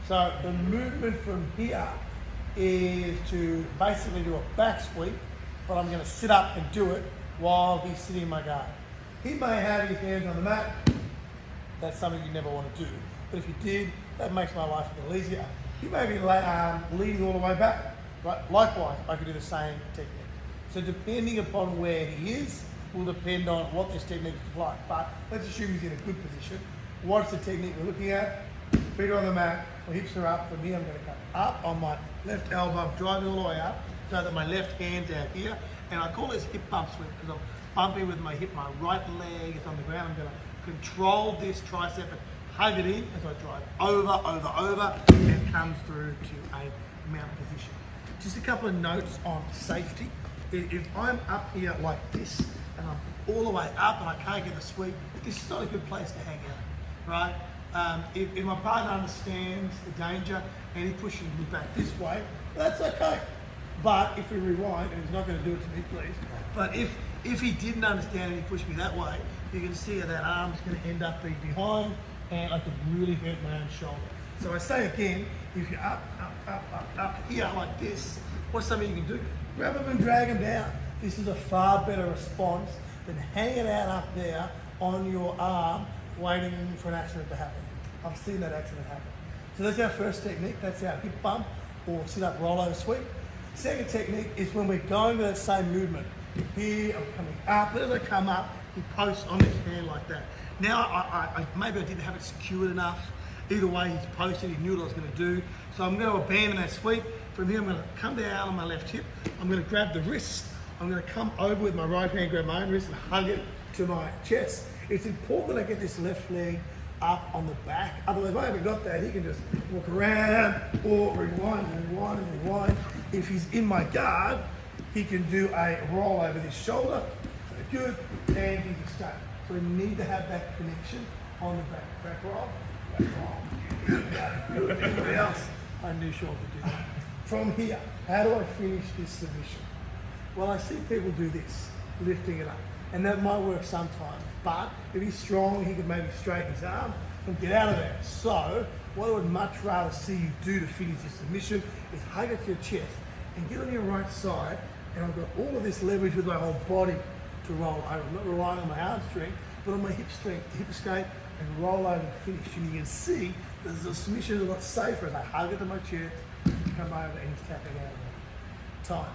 So the movement from here is to basically do a back sweep, but I'm going to sit up and do it while he's sitting in my guard. He may have his hands on the mat. That's something you never want to do. But if you did, that makes my life a little easier. He may be leading all the way back. Right? Likewise, I could do the same technique. So depending upon where he is, will depend on what this technique is like. But let's assume he's in a good position. What's the technique we're looking at? Feet are on the mat, my hips are up. For me, I'm going to come up on my left elbow, driving all the way up, so that my left hand's out here. And I call this hip bump sweep because I'm bumping with my hip, my right leg is on the ground. I'm going to control this tricep and hug it in as I drive over, and come through to a mount position. Just a couple of notes on safety. If I'm up here like this, and I'm all the way up and I can't get the sweep, this is not a good place to hang out, right? If my partner understands the danger and he pushes me back this way, that's okay. But if we rewind, and he's not going to do it to me, please, but if he didn't understand and he pushed me that way, you can see how that arm's going to end up being behind, and I could really hurt my own shoulder. So I say again, if you're up here like this, what's something you can do? Grab them and drag them down. This is a far better response than hanging out up there on your arm, waiting for an accident to happen. I've seen that accident happen. So that's our first technique. That's our hip bump or sit up rollover sweep. Second technique is when we're going with that same movement. Here, I'm coming up. As I come up, he posts on his hand like that. Now, maybe I didn't have it secured enough. Either way, he's posted, he knew what I was going to do. So I'm going to abandon that sweep. From here, I'm going to come down on my left hip. I'm going to grab the wrist. I'm going to come over with my right hand, grab my own wrist and hug it to my chest. It's important that I get this left leg up on the back. Otherwise, if I haven't got that, he can just walk around or rewind. If he's in my guard, he can do a roll over this shoulder. Good, and he's escaped. So we need to have that connection on the back. Back roll. Good. Anybody else? I knew Sean could do that. From here, how do I finish this submission? Well, I see people do this, lifting it up. And that might work sometimes, but if he's strong, he could maybe straighten his arm and get out of there. So, what I would much rather see you do to finish this submission is hug it to your chest and get on your right side, and I've got all of this leverage with my whole body to roll over. I'm not relying on my arm strength, but on my hip strength to hip escape and roll over and finish. And you can see that the submission is a lot safer as I hug it to my chest, come over and he's tapping out of there. Time.